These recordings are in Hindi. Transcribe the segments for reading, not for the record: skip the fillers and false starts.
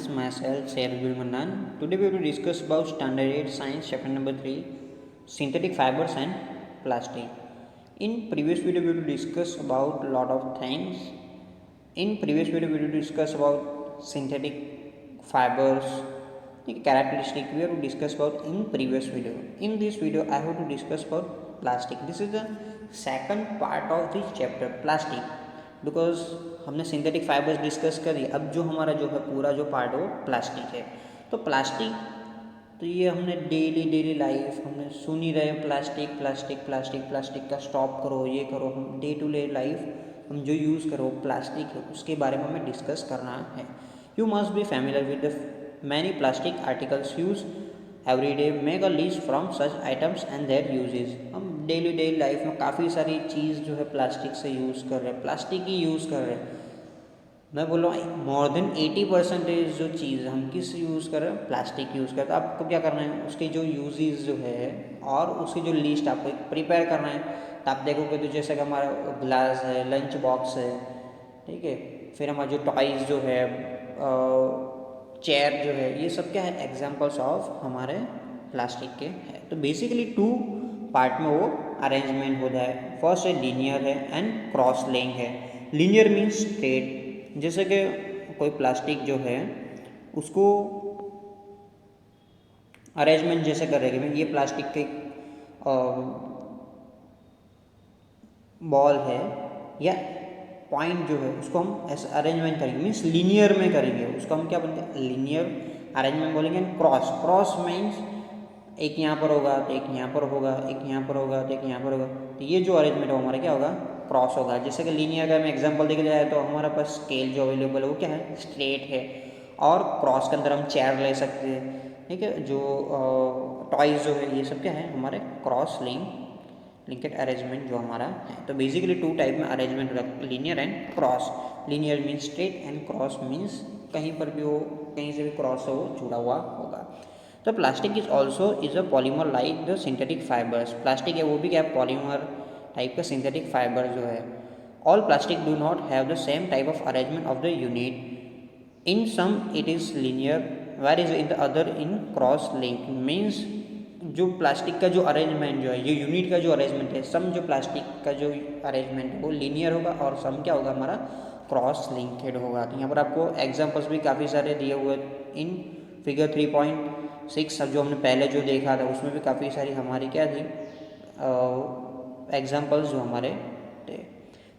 is myself, Sairul Manan. Today we will discuss about Standard 8 Science chapter number 3, Synthetic Fibers and Plastic. In previous video we will discuss about lot of things. In previous video we will discuss about synthetic fibers, the characteristic we have to discuss about in previous video. In this video I have to discuss about plastic. This is the second part of this chapter, plastic. Because हमने सिंथेटिक फाइबर्स डिस्कस करी, अब जो हमारा जो है पूरा जो पार्ट है वो प्लास्टिक है. तो प्लास्टिक तो ये हमने डेली लाइफ हमने सुन ही रहे, प्लास्टिक प्लास्टिक प्लास्टिक प्लास्टिक का स्टॉप करो, ये करो. हम डे टू डे लाइफ हम जो यूज़ करो प्लास्टिक है उसके बारे में हमें डिस्कस करना है. You must be familiar with the many plastic articles use every day. Make a list from such items and their usages. हम डेली लाइफ में काफ़ी सारी चीज़ जो है प्लास्टिक से यूज़ कर रहे हैं, प्लास्टिक ही यूज़ कर रहे हैं. मैं बोल रहा हूँ मोर देन 80% जो चीज़ हम किस यूज़ कर रहे हैं, प्लास्टिक यूज़ करते हैं. आपको क्या करना है, उसके जो यूजेस जो है और उसकी जो लिस्ट आपको प्रिपेयर करना है. तो आप देखोगे तो जैसे कि हमारा ग्लास है, लंच बॉक्स है, ठीक है, फिर हमारा जो टॉयज़ जो है, चेयर जो है, ये सब क्या है, एग्जाम्पल्स ऑफ हमारे प्लास्टिक के हैं. तो बेसिकली 2 पार्ट में वो अरेंजमेंट होता है. फर्स्ट है लीनियर है एंड क्रॉस लेइंग है. लीनियर मीन्स स्ट्रेट, जैसे कि कोई प्लास्टिक जो है उसको अरेंजमेंट जैसे करेंगे, ये प्लास्टिक के बॉल है या पॉइंट जो है उसको हम ऐसे अरेंजमेंट करेंगे, मीन्स लीनियर में करेंगे. उसको हम क्या बोलते हैं, लीनियर अरेंजमेंट बोलेंगे. एंड क्रॉस मीन्स एक यहाँ पर होगा तो एक यहाँ पर होगा, एक यहाँ पर होगा तो एक यहाँ पर होगा. तो ये जो अरेंजमेंट है हमारा क्या होगा, क्रॉस होगा. जैसे कि लीनियर का मैं एग्जांपल देखा जाए तो हमारे पास स्केल जो अवेलेबल है वो क्या है, स्ट्रेट है. और क्रॉस के अंदर हम चेयर ले सकते हैं, ठीक है. जो टॉयज़ जो है ये सब क्या है हमारे क्रॉस लिंकेड अरेंजमेंट जो हमारा है. तो बेसिकली 2 टाइप में अरेंजमेंट होगा, linear and cross. Linear means straight and cross means कहीं पर भी हो, कहीं से भी क्रॉस हो, जुड़ा हुआ होगा. तो plastic is a polymer like the synthetic fibres. Plastic है वो भी क्या है, पॉलीमर टाइप का सिंथेटिक फाइबर जो है. All plastic do not have the same type of arrangement of the unit. In some it is linear where is in the other in cross link. Means जो प्लास्टिक का जो अरेंजमेंट जो है, ये यूनिट का जो अरेंजमेंट है, सम जो प्लास्टिक का जो अरेंजमेंट है वो लीनियर होगा और सम क्या होगा हमारा क्रॉस लिंकेड होगा. तो यहाँ पर आपको एग्जाम्पल्स भी काफ़ी सारे दिए हुए इन फिगर 3.6. अब जो हमने पहले जो देखा था उसमें भी काफ़ी सारी हमारी क्या थी एग्जाम्पल्स जो हमारे थे.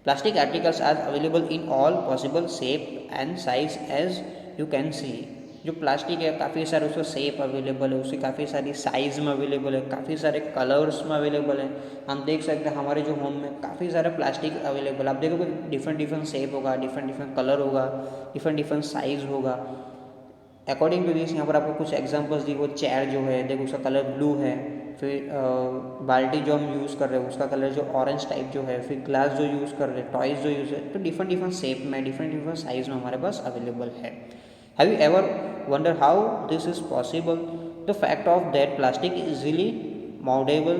Plastic articles are available in all possible shape and size as you can see. जो प्लास्टिक है काफ़ी सारे उसका शेप अवेलेबल है, उसकी काफ़ी सारी साइज़ में अवेलेबल है, काफ़ी सारे कलर्स में अवेलेबल है. हम देख सकते हैं हमारे जो होम में काफ़ी सारा प्लास्टिक अवेलेबल. आप देखोगे डिफरेंट शेप होगा, डिफरेंट कलर होगा, डिफरेंट साइज़ होगा. अकॉर्डिंग टू दिस यहाँ पर आपको कुछ एग्जांपल्स दी. वो चेयर जो है देखो उसका कलर ब्लू है. फिर बाल्टी जो हम यूज़ कर रहे हैं उसका कलर जो ऑरेंज टाइप जो है. फिर ग्लास जो यूज़ कर रहे हैं, टॉयज़ जो यूज़ है, तो डिफरेंट शेप में, डिफरेंट साइज़ में हमारे पास अवेलेबल है. Have you ever wonder how this is possible? The fact of that plastic easily moldable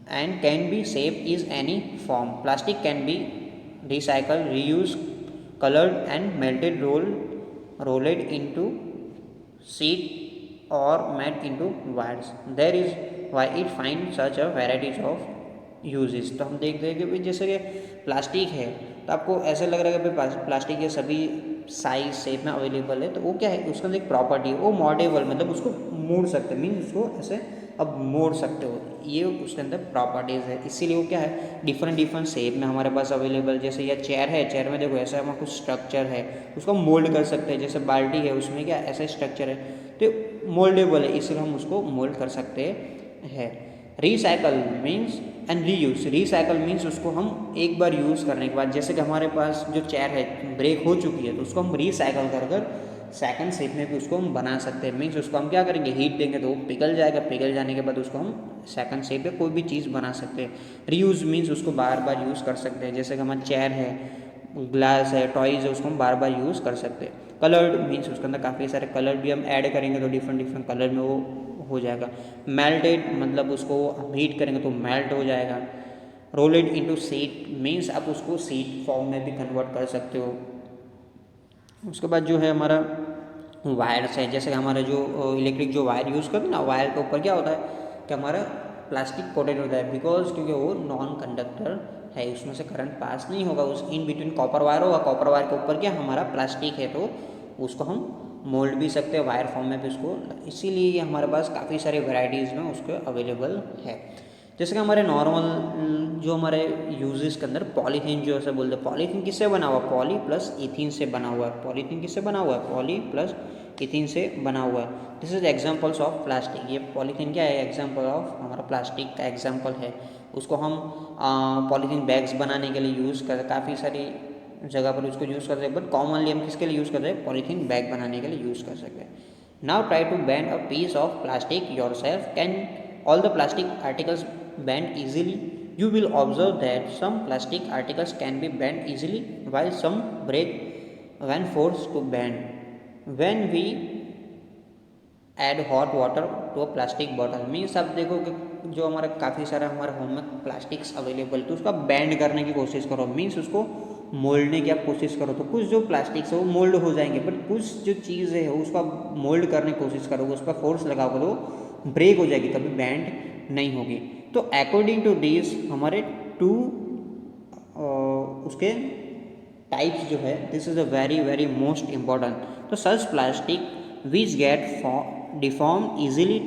and can be shaped is any form. Plastic can be recycled, reused, colored and melted, rolled into sheet or made into wires. There is why it finds such a varieties of uses. तो हम देखते हैं कि भाई जैसे कि प्लास्टिक है तो आपको ऐसा लग रहा है कि भाई प्लास्टिक के सभी साइज शेप में अवेलेबल है. तो वो क्या है, उसका एक प्रॉपर्टी है वो मोडेबल, मतलब उसको मोड़ सकते हैं, मीन्स उसको ऐसे अब मोड़ सकते हो, ये उसके अंदर प्रॉपर्टीज़ है. इसीलिए वो क्या है डिफरेंट शेप में हमारे पास अवेलेबल. जैसे यह चेयर है, चेयर में देखो ऐसा हमारा कुछ स्ट्रक्चर है, उसको मोल्ड कर सकते हैं. जैसे बाल्टी है उसमें क्या ऐसा स्ट्रक्चर है, तो मोल्डेबल है, इसलिए हम उसको मोल्ड कर सकते हैं. Recycle means and reuse. Recycle means उसको हम एक बार यूज़ करने के बाद, जैसे कि हमारे पास जो चेयर है ब्रेक हो चुकी है तो उसको हम रिसाइकल कर सेकंड शेप में भी उसको हम बना सकते हैं. मीन्स उसको हम क्या करेंगे, हीट देंगे तो वो पिघल जाएगा, पिघल जाने के बाद उसको हम सेकंड शेप में कोई भी चीज़ बना सकते हैं. रीयूज मीन्स उसको बार बार यूज़ कर सकते हैं. जैसे कि हमारा चेयर है, ग्लास है, टॉयज़ है, उसको हम बार बार यूज़ कर सकते हैं. कलर्ड मीन्स उसके अंदर काफ़ी सारे कलर भी हम ऐड करेंगे तो डिफरेंट कलर में वो हो जाएगा. मेल्टेड मतलब उसको हम हीट करेंगे तो मेल्ट हो जाएगा. रोलेड इनटू शीट मीन्स आप उसको शीट फॉर्म में भी कन्वर्ट कर सकते हो. उसके बाद जो है हमारा वायर्स है, जैसे हमारा जो इलेक्ट्रिक जो वायर यूज़ करते हैं ना, वायर के ऊपर क्या होता है कि हमारा प्लास्टिक कोटेड होता है, बिकॉज क्योंकि वो नॉन कंडक्टर है, उसमें से करंट पास नहीं होगा, उस इन बिटवीन कॉपर वायर होगा, कॉपर वायर के ऊपर क्या हमारा प्लास्टिक है, तो उसको हम मोल्ड भी सकते हैं वायर फॉर्म में भी उसको, इसीलिए हमारे पास काफ़ी सारी वेराइटीज़ में उसके अवेलेबल है। जैसे कि हमारे नॉर्मल जो हमारे यूजेस के अंदर पॉलीथीन जो ऐसे बोलते हैं, पॉलीथीन किससे बना हुआ है, पॉली प्लस इथीन से बना हुआ है, पॉलीथीन किससे बना हुआ है, पॉली प्लस इथीन से बना हुआ है। This is examples of plastic, ये पॉलीथीन क्या है, एग्जांपल ऑफ हमारा प्लास्टिक का एग्जांपल है। उसको हम पॉलीथीन बैग्स बनाने के लिए यूज़ करते, काफ़ी सारी जगह पर उसको यूज़ करते हैं, बट कॉमनली हम किसके लिए यूज़ करते हैं, पॉलीथीन बैग बनाने के लिए यूज़ कर सकते हैं। Now try to bend a piece of plastic yourself, can all the plastic articles bend easily? You will observe that some plastic articles can be bent easily while some break when forced to bend. When we add hot water to a plastic bottle, means आप देखो कि जो हमारा काफ़ी सारा हमारे होम में प्लास्टिक्स अवेलेबल, तो उसका बैंड करने की कोशिश करो, मीन्स उसको मोल्डने की आप कोशिश करो, तो कुछ जो प्लास्टिक्स है वो मोल्ड हो जाएंगे, बट कुछ जो चीज़ है उसका मोल्ड करने की कोशिश करोगे, उस पर फोर्स लगाओगे तो ब्रेक हो जाएगी, कभी बैंड नहीं होगी। तो अकॉर्डिंग टू दिस हमारे टू उसके टाइप्स जो है, this is a very very most important. तो such plastic which get deform easily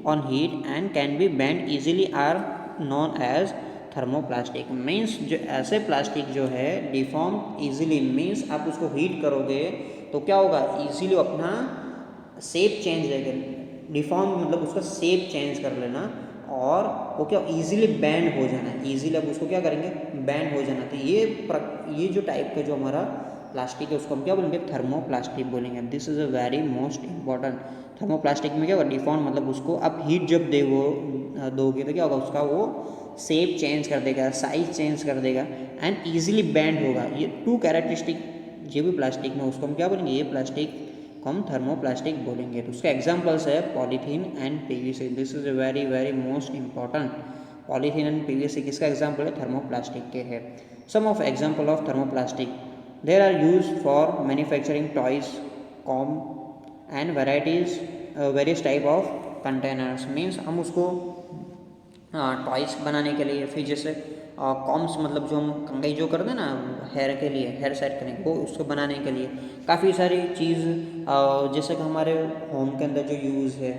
on heat and can be bend easily are known as thermoplastic. Means जो ऐसे प्लास्टिक जो है डिफॉर्म इजीली, मीन्स आप उसको हीट करोगे तो क्या होगा, इजीली अपना शेप चेंज रहेगा, डिफॉर्म मतलब उसका शेप चेंज कर लेना, और वो क्या इजीली बैंड हो जाना, इजीली अब उसको क्या करेंगे, बैंड हो जाना। तो ये जो टाइप का जो हमारा प्लास्टिक है उसको हम क्या बोलेंगे, थर्मोप्लास्टिक बोलेंगे। This is a very most important. Thermoplastic में क्या होगा, डिफॉर्म मतलब उसको आप हीट जब दोगे तो क्या होगा, उसका वो शेप चेंज कर देगा, साइज चेंज कर देगा, एंड ईजिली बैंड होगा। ये टू कैरेक्टरिस्टिक जो भी प्लास्टिक में, उसको हम क्या बोलेंगे, ये प्लास्टिक को हम थर्मोप्लास्टिक बोलेंगे। तो उसके एग्जांपल्स है polythene and PVC. This is a very very most important. Polythene and PVC किसका एग्जांपल है, थर्मोप्लास्टिक के है। Some of example of thermoplastic, there are use for manufacturing toys, comb and varieties various type of containers. Means हम उसको टॉयस बनाने के लिए, फिर जैसे कॉम्स मतलब जो हम कंघी जो करते हैं ना हेयर के लिए, हेयर सेट करने को, उसको बनाने के लिए काफ़ी सारी चीज़, जैसे कि हमारे होम के अंदर जो यूज़ है,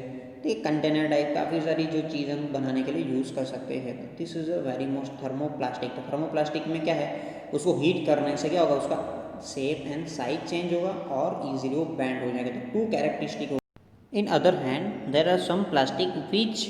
तो एक कंटेनर टाइप काफ़ी सारी जो चीज़ हम बनाने के लिए यूज़ कर सकते हैं। This is a very most thermoplastic. तो थर्मोप्लास्टिक में क्या है, उसको हीट करने से क्या होगा, उसका शेप एंड साइज चेंज होगा और ईजिली वो बैंड हो जाएगा। तो two characteristic. In other hand, there are some plastic which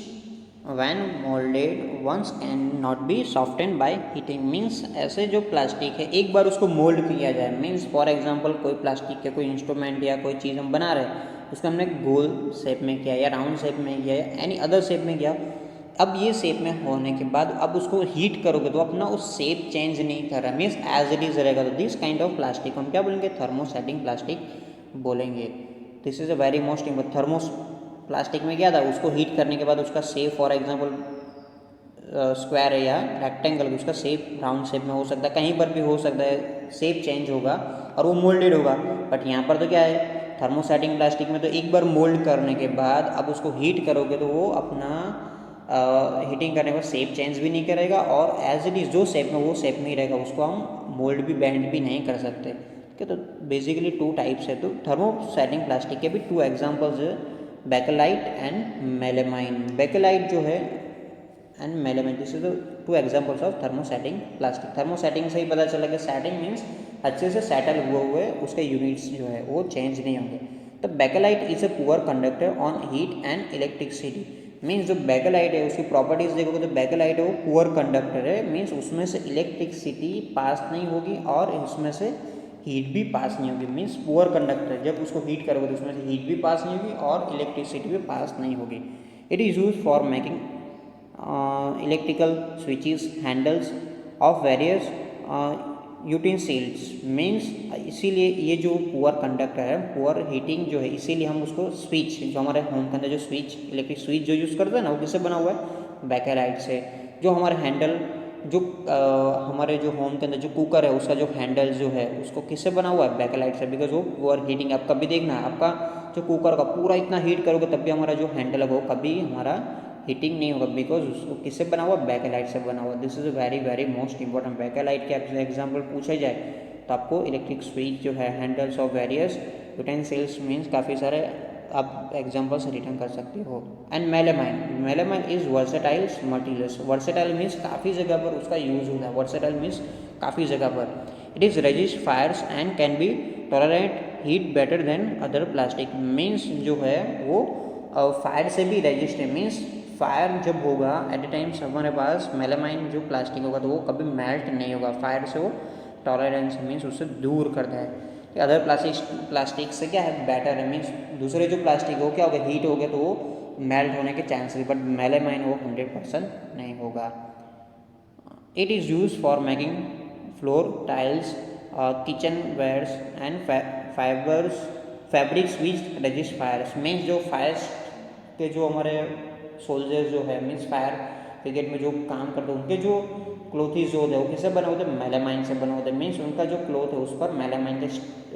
when molded once cannot be softened by heating। Means ऐसे जो प्लास्टिक है एक बार उसको मोल्ड किया जाए, मीन्स फॉर एग्जांपल कोई प्लास्टिक के कोई इंस्ट्रूमेंट या कोई चीज़ हम बना रहे हैं, उसको हमने गोल शेप में किया या राउंड शेप में किया या एनी अदर शेप में किया, अब ये शेप में होने के बाद अब उसको हीट करोगे तो अपना उस शेप चेंज नहीं कर रहा, मीन्स एज इट इज़ रहेगा। तो दिस काइंड ऑफ प्लास्टिक हम क्या बोलेंगे, थर्मोसेटिंग प्लास्टिक बोलेंगे। This is a very most important. Thermos plastic में क्या था, उसको हीट करने के बाद उसका शेप फॉर एग्जांपल स्क्वायर है या रेक्टेंगल, उसका शेप राउंड शेप में हो सकता है, कहीं पर भी हो सकता है, शेप चेंज होगा और वो मोल्डेड होगा। बट यहाँ पर तो क्या है, थर्मोसेटिंग प्लास्टिक में तो एक बार मोल्ड करने के बाद अब उसको हीट करोगे तो वो अपना हीटिंग करने पर शेप चेंज भी नहीं करेगा और एज इट इज़ जो शेप में वो शेप में ही रहेगा, उसको हम मोल्ड भी बैंड भी नहीं कर सकते। ठीक है, तो बेसिकली टू टाइप्स है। तो थर्मोसेटिंग प्लास्टिक के भी टू एग्जांपल्स है, बेकेलाइट एंड मेलेमाइन। बेकेलाइट जो है and melamine, this is the two examples of thermosetting plastic. Thermosetting से ही पता चला कि सेटिंग मीन्स अच्छे से सेटल हुए उसके यूनिट्स जो है वो चेंज नहीं होंगे। तो bakelite is a poor conductor on heat and electricity. Means जो बेकेलाइट है उसकी प्रॉपर्टीज देखोगे तो बेकेलाइट है वो पुअर कंडक्टर है, मीन्स उसमें से इलेक्ट्रिसिटी पास नहीं होगी और उसमें से हीट भी पास नहीं होगी। मीन्स पुअर कंडक्टर, जब उसको हीट करोगे तो उसमें से हीट भी पास नहीं होगी और इलेक्ट्रिसिटी भी पास नहीं होगी। It is use for making electrical switches, handles of various utensils. Means इसीलिए ये जो पुअर कंडक्टर है, पुअर हीटिंग जो है, इसीलिए हम उसको स्विच, जो हमारे होम के अंदर जो स्विच, इलेक्ट्रिक स्विच जो यूज़ करते हैं ना, वो किससे बना हुआ है, बेकेलाइट से। जो हमारे हैंडल जो हमारे जो होम के अंदर जो कुकर है उसका जो हैंडल जो है उसको किससे बना हुआ है, बैकलाइट से, बिकॉज वो आर हीटिंग। आप कभी देखना आपका जो कुकर का पूरा इतना हीट करोगे तब भी हमारा जो हैंडल है वो कभी हमारा हीटिंग नहीं होगा, बिकॉज उसको किससे बना हुआ, बैकलाइट से बना हुआ। This is a very very most important. Bakelite के एग्जाम्पल पूछा जाए तो आपको इलेक्ट्रिक स्विच जो है, handles of various utensils means काफ़ी सारे आप एग्जाम्पल्स रिटर्न कर सकते हो। And melamine, melamine is versatile materials. Versatile means काफ़ी जगह पर उसका यूज़ होता है। वर्सेटाइल मीन्स काफ़ी जगह पर। It is resist Fyers and can B tolerate heat better than other plastic. Means जो है वो फायर से भी रेजिस्ट है। मीन्स फायर जब होगा एट द टाइम्स हमारे पास मेलामाइन जो प्लास्टिक होगा तो वो कभी मेल्ट नहीं होगा। फायर से वो टॉलरेंस मीन्स उससे दूर करता है। अदर प्लास्टिक से क्या है, बेटर है। मीन्स दूसरे जो प्लास्टिक हो क्या हो गया, हीट हो गया तो वो मेल्ट होने के चांसेस, बट मेलामाइन वो 100% नहीं होगा। It is use for making floor tiles, kitchen wares and fibres fabrics which resist fires. Means जो फायर्स के जो हमारे सोल्जर्स जो है, मीन्स फायर ब्रिगेड में जो काम करते हैं उनके जो क्लोथीज जो होते हैं वो किससे बने होते हैं, मेलामाइन से बने होते हैं। मीन्स उनका जो क्लोथ है उस पर मेलामाइन का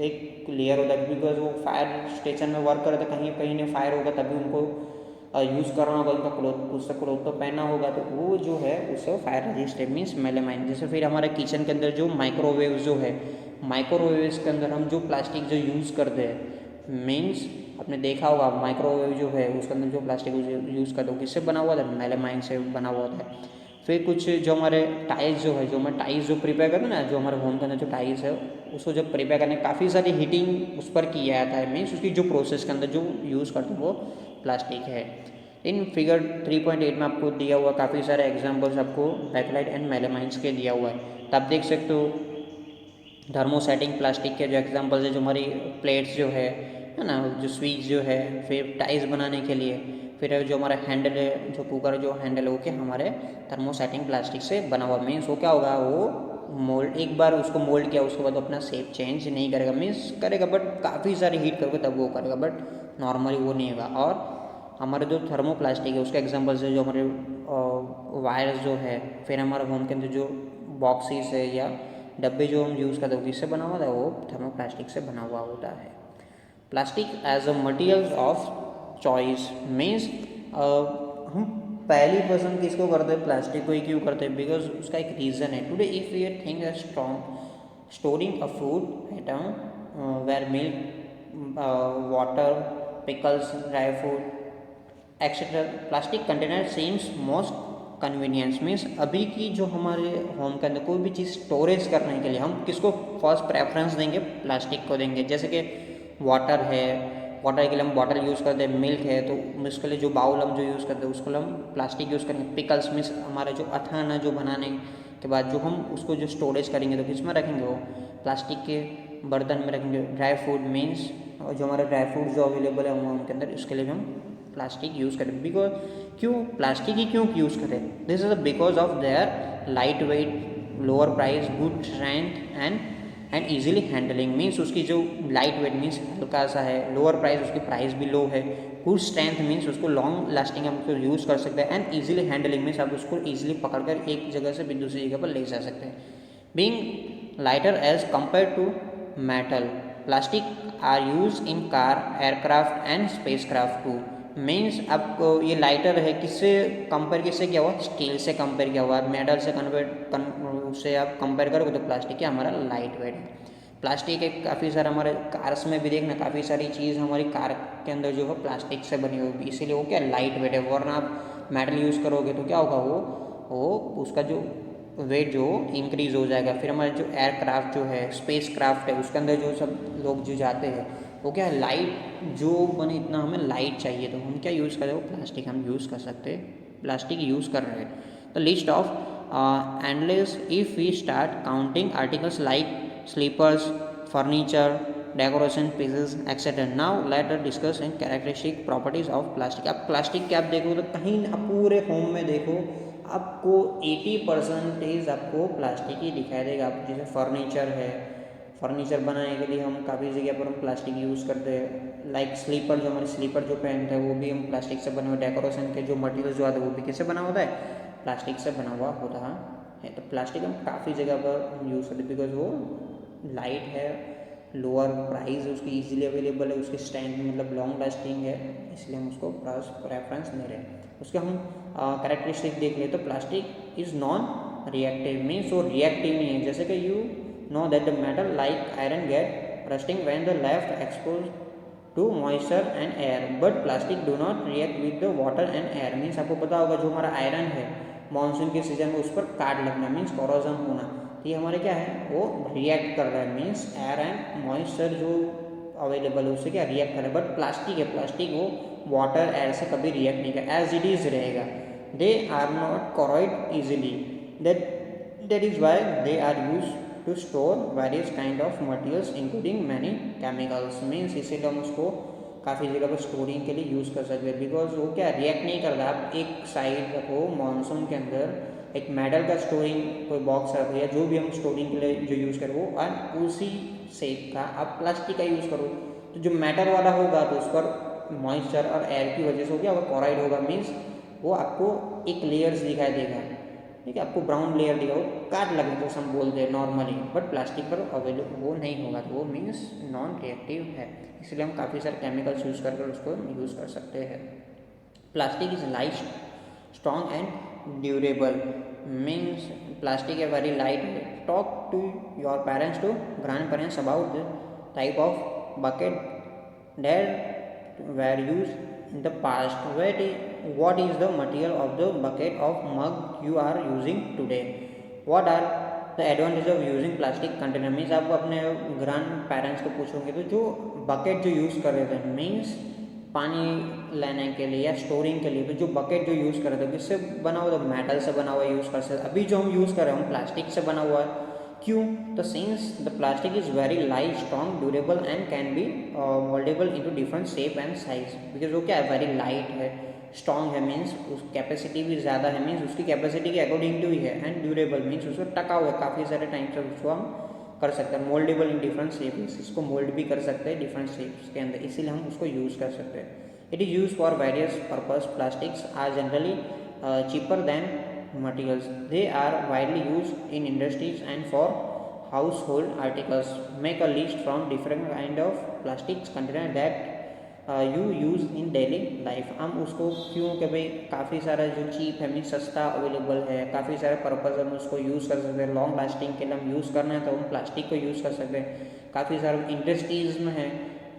एक लेयर होता है, बिकॉज वो फायर स्टेशन में वर्क करते कहीं कहीं नहीं फायर होगा तभी उनको यूज़ करना होगा उनका क्लोथ, उससे क्लोथ तो पहनना होगा तो वो जो है उससे फायर रेजिस्ट है, मीन्स मेलामाइन। जैसे फिर हमारे किचन के अंदर जो माइक्रोवेव जो है, माइक्रोवेव्स के अंदर हम जो प्लास्टिक जो यूज़ करते हैं, मीन्स आपने देखा होगा माइक्रोवेव जो है उसके अंदर जो प्लास्टिक यूज़ करते हो किससे बना हुआ था, मेलामाइन से बना हुआ था। फिर कुछ जो हमारे टाइल्स जो है, जो हमारे टाइल्स जो प्रिपेयर करते हैं ना, जो हमारे होम के अंदर जो टाइल्स है उसको जब प्रिपेयर करने काफ़ी सारी हीटिंग उस पर किया जाता है। मीन्स उसकी जो प्रोसेस के अंदर जो यूज़ करते हैं वो प्लास्टिक है। इन फिगर 3.8 में आपको दिया हुआ काफ़ी सारे एग्जाम्पल्स आपको बैकलाइट एंड मेलामाइंस के दिया हुआ है। तो आप देख सकते हो थर्मोसेटिंग प्लास्टिक के जो एग्जाम्पल्स है, जो हमारी प्लेट्स जो है ना, जो स्विच जो है, फिर टाइल्स बनाने के लिए, फिर जो हमारा हैंडल है, जो कुकर जो हैंडल हो के हमारे थर्मोसेटिंग प्लास्टिक से बना हुआ। मीन्स वो क्या होगा, वो मोल्ड एक बार उसको मोल्ड किया उसके बाद अपना शेप चेंज नहीं करेगा। मीन्स करेगा बट काफ़ी सारी हीट करोगे तब वो करेगा, बट नॉर्मली वो नहीं होगा। और हमारे जो थर्मोप्लास्टिक है उसके एग्जाम्पल्स है जो हमारे वायर्स जो है, फिर हमारे होम के अंदर जो बॉक्सेस है या डब्बे जो हम यूज़ करते हैं वो किससे बना हुआ था, वो थर्मोप्लास्टिक से बना हुआ होता है। Plastic as a material of choice means हम पहली पसंद किसको करते हैं, प्लास्टिक को ही क्यों करते हैं, बिकॉज उसका एक रीज़न है। Today if we think a strong storing a food item where milk water pickles dry fruit etcetera, plastic container seems most convenience. Means अभी की जो हमारे होम के अंदर कोई भी चीज़ स्टोरेज करने के लिए हम किसको फर्स्ट प्रेफरेंस देंगे, प्लास्टिक को देंगे। जैसे कि वाटर है, वाटर के लिए हम बॉटल यूज़ करते हैं, मिल्क है तो उसके लिए जो बाउल हम जो यूज़ करते हैं उसको हम प्लास्टिक यूज़ करेंगे। पिकल्स मीन्स हमारे जो अथाना जो बनाने के बाद जो हम उसको जो स्टोरेज करेंगे तो किस में रखेंगे, वो प्लास्टिक के बर्तन में रखेंगे। ड्राई फ्रूट मीन्स जो हमारे ड्राई फ्रूट जो अवेलेबल है होम के अंदर उसके लिए भी हम प्लास्टिक यूज़ करें। बिकॉज क्यों प्लास्टिक ही क्यों यूज़ करें, this is because of their light weight, lower price, good strength and easily handling. Means उसकी जो लाइट वेट मीन्स हल्का सा है, लोअर प्राइस उसकी प्राइस भी लो है, गुड स्ट्रेंथ मीन्स उसको लॉन्ग लास्टिंग हम उसको यूज़ कर सकते हैं, एंड ईजिली हैंडलिंग मीन्स आप उसको ईजिली पकड़कर एक जगह से भी दूसरी जगह पर ले जा सकते हैं। Being lighter as compare to metal, plastic are use in car, aircraft and spacecraft too. Means आपको ये लाइटर है किससे कंपेयर किससे किया हुआ, स्टील से कंपेयर किया हुआ है। मेटल से उससे आप कंपेयर करोगे तो प्लास्टिक क्या हमारा लाइट वेट है। प्लास्टिक एक काफ़ी सारा हमारे कार्स में भी देखना काफ़ी सारी चीज़ हमारी कार के अंदर जो है प्लास्टिक से बनी होगी, इसीलिए वो क्या लाइट वेट है। वरना आप मेटल यूज़ करोगे तो क्या होगा, वो उसका जो वेट जो इंक्रीज़ हो जाएगा। फिर हमारे जो एयरक्राफ्ट जो है, स्पेस क्राफ्ट है, उसके अंदर जो सब लोग जो जाते हैं वो क्या है लाइट जो बने, इतना हमें लाइट चाहिए तो हम क्या यूज़ करें, वो प्लास्टिक हम यूज़ कर सकते हैं, प्लास्टिक यूज़ कर रहे हैं। The list of endless if we start counting articles like slippers, furniture, decoration pieces etcetera. Now let us discuss in characteristic properties of plastic. आप प्लास्टिक के आप देखो तो कहीं आप पूरे होम में देखो आपको 80% आपको प्लास्टिक ही दिखाई देगा। आप जैसे फर्नीचर है, फर्नीचर बनाने के लिए हम काफ़ी जगह पर हम प्लास्टिक यूज़ करते हैं। लाइक स्लीपर, जो हमारे स्लीपर जो पहनते हैं वो भी हम प्लास्टिक से बने हुए। डेकोरेशन के जो मटेरियल जो आते हैं वो भी किससे बना होता है, प्लास्टिक से बना हुआ होता है। तो प्लास्टिक हम काफ़ी जगह पर यूज़ करते हैं बिकॉज वो लाइट है, लोअर प्राइस उसकी इजीली अवेलेबल है, उसकी स्ट्रेंथ मतलब लॉन्ग लास्टिंग है, इसलिए हम उसको प्रेफरेंस दे रहे हैं। उसके हम कैरेक्टरिस्टिक देख ले तो plastic is non reactive, means वो रिएक्टिव नहीं है। जैसे कि you know that the metal like iron get rusting when the left expose to moisture and air, but plastic do not react with the water and air. Means आपको पता होगा जो हमारा आयरन है मानसून के सीजन में उस पर काट लगना मीन्स कोरोजन होना, तो ये हमारे क्या है वो रिएक्ट कर रहा है, मीन्स एयर एंड मॉइस्चर जो अवेलेबल है उससे क्या रिएक्ट कर रहा है। बट प्लास्टिक है, प्लास्टिक वो वाटर एयर से कभी रिएक्ट नहीं करेगा, एज इट इज रहेगा। They are not corrode easily, that is why they are used to store various kind of materials including many chemicals। Means इसीलिए हम उसको काफ़ी जगह पर स्टोरिंग के लिए यूज़ कर सकते हैं बिकॉज वो क्या रिएक्ट नहीं करता। आप एक साइड रखो मानसून के अंदर एक मेटल का स्टोरिंग कोई बॉक्स रखो या जो भी हम स्टोरिंग के लिए जो यूज़ करो और उसी शेप का आप प्लास्टिक का यूज़ करो, तो जो मेटल वाला होगा तो उस पर मॉइस्चर और एयर की वजह से हो गया वो क्लोराइड होगा, मीन्स वो आपको एक लेयर्स दिखाई देगा, ठीक है, आपको ब्राउन लेयर दिखा, वो काट लगने जैसे हम बोलते हैं नॉर्मली, बट प्लास्टिक पर अवेलेबल वो नहीं होगा, तो वो मीन्स नॉन रिएक्टिव है। इसलिए हम काफ़ी सारे केमिकल्स यूज़ करके उसको यूज़ कर सकते हैं। Plastic is light, strong and durable, means plastic है very light. Talk to your parents to grandparents about the type of bucket that were used in the past, what is the material of the bucket of mug you are using today, what are the advantage of using plastic container। Means आप अपने ग्रैंड पेरेंट्स को पूछोगे तो जो बकेट जो यूज़ कर रहे थे मीन्स पानी लेने के लिए या स्टोरिंग के लिए, तो जो बकेट जो यूज़ कर रहे थे किससे बना हुआ, तो मेटल से बना हुआ यूज़ कर सकते। अभी जो हम यूज़ कर रहे हैं हम प्लास्टिक से बना हुआ है, क्यों, तो since the plastic is very light, strong, durable and can B mouldable into different shape and size. Because वो क्या है वेरी लाइट है, स्ट्रॉन्ग है, मीन्स उस कैपेसिटी भी ज़्यादा है, मीन्स उसकी कैपेसिटी के अकॉर्डिंग टू ही है, एंड ड्यूरेबल मीन्स उसको टका हुआ है काफ़ी सारे टाइम से उसको हम कर सकते हैं। मोल्डेबल इन डिफरेंट शेप्स, इसको मोल्ड भी कर सकते हैं डिफरेंट शेप्स के अंदर, इसीलिए हम उसको यूज़ कर सकते हैं। It is use for various purpose. Plastics are generally cheaper than materials. They are widely used in industries and for household articles. Make a list from different kind of plastics container that you use in daily life। हम उसको क्यों कि भाई काफ़ी सारा जो चीप है मीन सस्ता अवेलेबल है, काफ़ी सारे पर्पज़ हम उसको यूज़ कर सकते हैं। लॉन्ग लास्टिंग के लिए हम यूज़ करना है तो हम प्लास्टिक को यूज़ कर सकते हैं। काफ़ी सारे इंडस्ट्रीज़ में है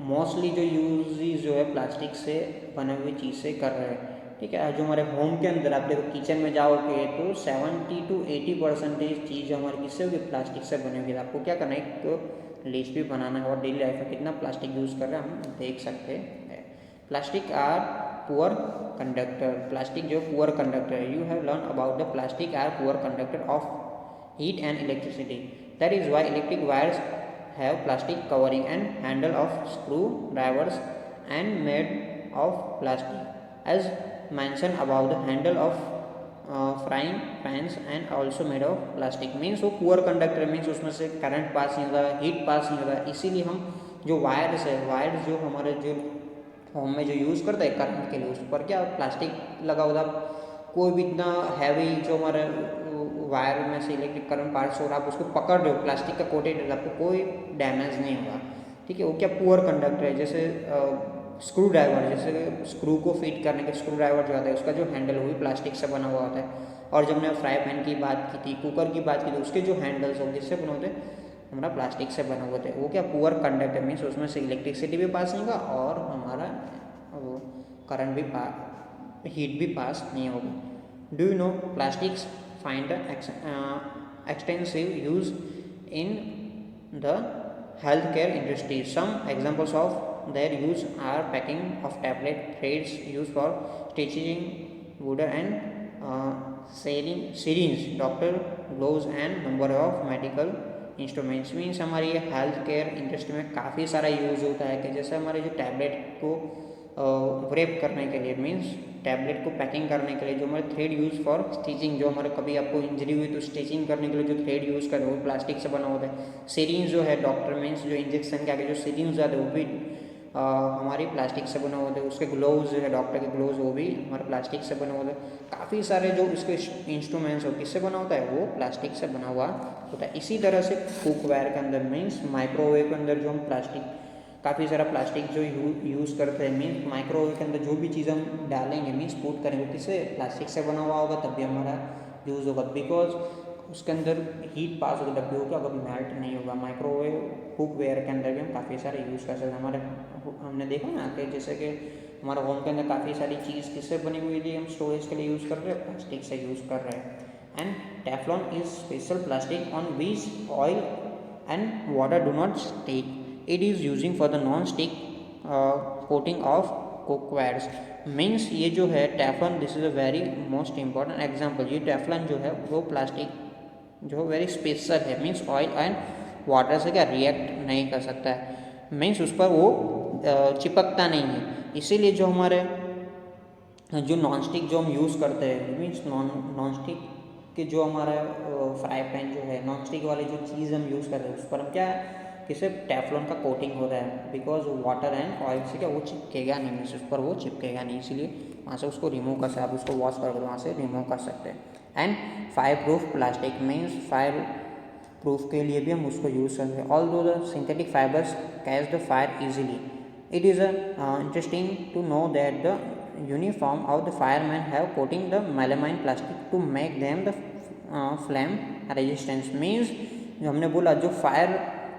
मोस्टली जो यूज जो है प्लास्टिक से बने हुई चीज़ से कर रहे हैं, ठीक है। जो हमारे होम के अंदर आप देखो किचन में जाओगे तो 70 to 80% चीज़ हमारी किससे होगी, प्लास्टिक से बनी होगी। आपको क्या करना है, एक लिस्ट भी बनाना है और डेली लाइफ में कितना प्लास्टिक यूज़ कर रहे हैं हम देख सकते हैं। Plastic are poor conductor, plastic जो पुअर कंडक्टर है, you have learn about the plastic are poor conductor of heat and electricity. That is why electric wires have plastic covering and handle of screwdrivers and made of plastic as mentioned above। the handle of frying pans and also made of plastic। Means वो पुअर कंडक्टर मीन्स उसमें से करंट पास नहीं होता, हीट पास नहीं होता, इसीलिए हम जो वायर्स है, वायर्स जो हमारे जो होम में जो यूज़ करते हैं करंट के लिए उस पर क्या प्लास्टिक लगा होता। कोई भी इतना हैवी जो हमारे वायर में से इलेक्ट्रिक करंट पास हो रहा आप उसको पकड़ रहे हो, प्लास्टिक का कोटेड है, आपको कोई डैमेज नहीं होगा, ठीक है। वो क्या पुअर कंडक्टर है। जैसे स्क्रू ड्राइवर, जैसे स्क्रू को फिट करने के स्क्रू ड्राइवर जो आता है उसका जो हैंडल वो भी प्लास्टिक से बना हुआ होता है। और जब हमने फ्राई पैन की बात की थी, कुकर की बात की थी, उसके जो हैंडल्स हो किससे बने होते हैं, हमारा प्लास्टिक से बना हुआ है। वो क्या पुअर कंडक्टर मीन्स उसमें से इलेक्ट्रिसिटी भी पास नहीं होगा और हमारा वो करंट भी हीट भी पास नहीं होगा। Do you know plastics find extensive use in the healthcare industry। Some examples of their use are packing of tablet, threads used for stitching, wood and syringe, doctor gloves and number of medical instruments। Means हमारी हेल्थ केयर इंडस्ट्री में काफ़ी सारा यूज़ होता है कि जैसे हमारे जो टैबलेट को व्रेप करने के लिए मीन्स टैबलेट को पैकिंग करने के लिए जो हमारे थ्रेड यूज़ फॉर स्टिचिंग, जो हमारे कभी आपको इंजरी हुई तो स्टिचिंग करने के लिए जो थ्रेड यूज़ करें वो प्लास्टिक से बना होता है। सिरिंज जो है डॉक्टर मीन्स जो इंजेक्शन के आगे जो सिरिंज जाते हैं वो भी हमारी प्लास्टिक से बना होता है। उसके ग्लोव्स जो है, डॉक्टर के ग्लोव्स, वो भी हमारे प्लास्टिक से बना होता है। काफ़ी सारे जो इसके इंस्ट्रूमेंट्स हो किससे बना होता है, वो प्लास्टिक से बना हुआ होता है। इसी तरह से कुकवेयर के अंदर मीन्स माइक्रोवेव के अंदर जो हम प्लास्टिक, काफ़ी सारा प्लास्टिक जो यूज़ करते हैं, मीन्स माइक्रोवेव के अंदर जो भी चीज़ हम डालेंगे मीन्स पुट करेंगे किससे, प्लास्टिक से बना हुआ होगा, तभी हमारा यूज़ होगा। बिकॉज उसके अंदर हीट पास होगा, डब्बे होगा, अगर मेल्ट नहीं होगा। माइक्रोवेव कुकवेयर के अंदर भी हम काफ़ी सारे यूज़ कर सकते हैं। हमारे हमने देखा ना कि जैसे कि हमारे होम के अंदर काफ़ी सारी चीज़ किससे बनी हुई थी, हम स्टोरेज के लिए यूज़ कर रहे हैं, प्लास्टिक से यूज़ कर रहे हैं। And Teflon is special plastic on which oil and water do not stick. It is using for the non stick coating of cookwares. Means ये जो है Teflon, this is a very most important example. ये टेफ्लॉन जो है वो प्लास्टिक जो वेरी स्पेशल है, मीन्स ऑयल एंड वाटर से क्या रिएक्ट नहीं कर सकता है, मीन्स उस पर वो चिपकता नहीं है। इसीलिए जो हमारे जो नॉन स्टिक जो हम यूज़ करते हैं, मीन्स नॉन स्टिक के जो हमारा फ्राई पैन जो है, नॉन स्टिक वाली जो चीज़ हम यूज़ करते हैं उस पर हम क्या किसे टेफ्लॉन का कोटिंग हो रहा है। बिकॉज वाटर एंड ऑयल से क्या वो चिपकेगा नहीं, मीन्स उस पर वो चिपकेगा नहीं, इसीलिए वहाँ से उसको रिमूव कर सकते, आप उसको वॉश करके वहाँ से रिमूव कर सकते हैं। And fire proof plastic means fire proof के लिए भी हम उसको यूज़ करते हैं। Although the synthetic fibres catch the fire easily, it is interesting to know that the uniform of the firemen have coating the melamine plastic to make them the flame resistance। means जो हमने बोला जो फायर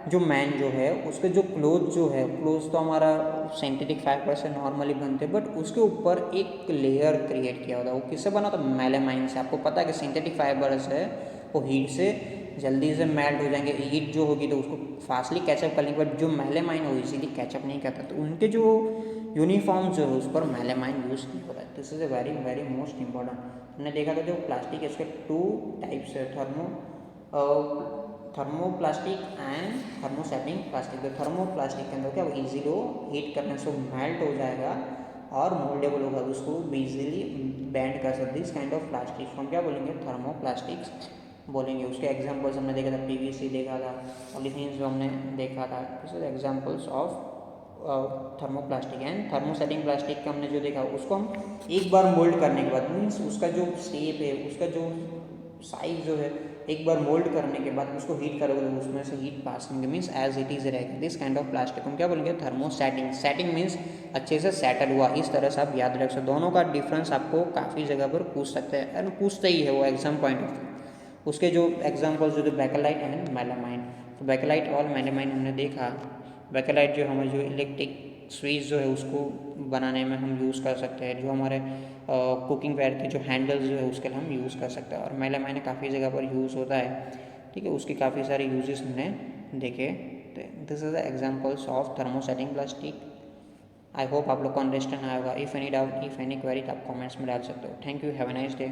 जो मैन जो है उसके जो क्लोथ जो है, क्लोथ तो हमारा सिंथेटिक फाइबर से नॉर्मली बनते हैं, बट उसके ऊपर एक लेयर क्रिएट किया होता है। वो किससे बना था, मेलामाइन से। आपको पता है कि सिंथेटिक फाइबर्स है वो हीट से जल्दी से मेल्ट हो जाएंगे, हीट जो होगी तो उसको फास्टली कैचअप कर लेंगे, बट जो मेलामाइन वो इजीली कैचअप नहीं करता, तो उनके जो यूनिफॉर्म जो है उस पर मेलामाइन यूज़ नहीं होता है। This is a very very most important. हमने देखा था जो प्लास्टिक है इसके टू टाइप्स है, थर्मोप्लास्टिक एंड थर्मोसेटिंग प्लास्टिक। तो थर्मोप्लास्टिक के अंदर क्या वो ईजिली वो हीट करने से मेल्ट हो जाएगा और मोल्डेबल होगा, उसको इजीली बैंड कर सकते। इस काइंड ऑफ प्लास्टिक हम क्या बोलेंगे, थर्मोप्लास्टिक्स बोलेंगे। उसके एग्जांपल्स हमने देखा था, पीवीसी देखा था, पॉलीथीन्स जो हमने देखा था। This is examples of thermoplastic and thermosetting plastic का हमने जो देखा उसको हम एक बार मोल्ड करने के बाद, मीन्स उसका जो शेप है, उसका जो साइज जो है, एक बार मोल्ड करने के बाद उसको हीट करोगे तो उसमें से हीट पास होंगे, मीन्स एज इट इज़ रहेगा। दिस काइंड ऑफ प्लास्टिक हम क्या बोलेंगे, थर्मोसेटिंग। सेटिंग मीन्स अच्छे से सेटल हुआ, इस तरह से आप याद रख सकते। दोनों का डिफरेंस आपको काफ़ी जगह पर पूछ सकते हैं, और पूछते ही है वो एग्जाम पॉइंट ऑफ व्यू। उसके जो एग्जाम्पल्स जो बैकेलाइट एंड मेलामाइन। तो बैकेलाइट और मेलामाइन हमने देखा। बैकेलाइट जो हमारे जो इलेक्ट्रिक स्विच जो है उसको बनाने में हम यूज़ कर सकते हैं, जो हमारे कुकिंग वेयर के जो हैंडल्स जो है उसके लिए हम यूज़ कर सकते हैं। और मेलामाइन काफ़ी जगह पर यूज़ होता है, ठीक है, उसकी काफ़ी सारे यूजेस हमने देखे। This is the examples of thermosetting plastic. I hope आप लोग को अंडरस्टैंड आएगा। If any doubt, if any query तो आप कमेंट्स में डाल सकते हो। Thank you, have a nice day.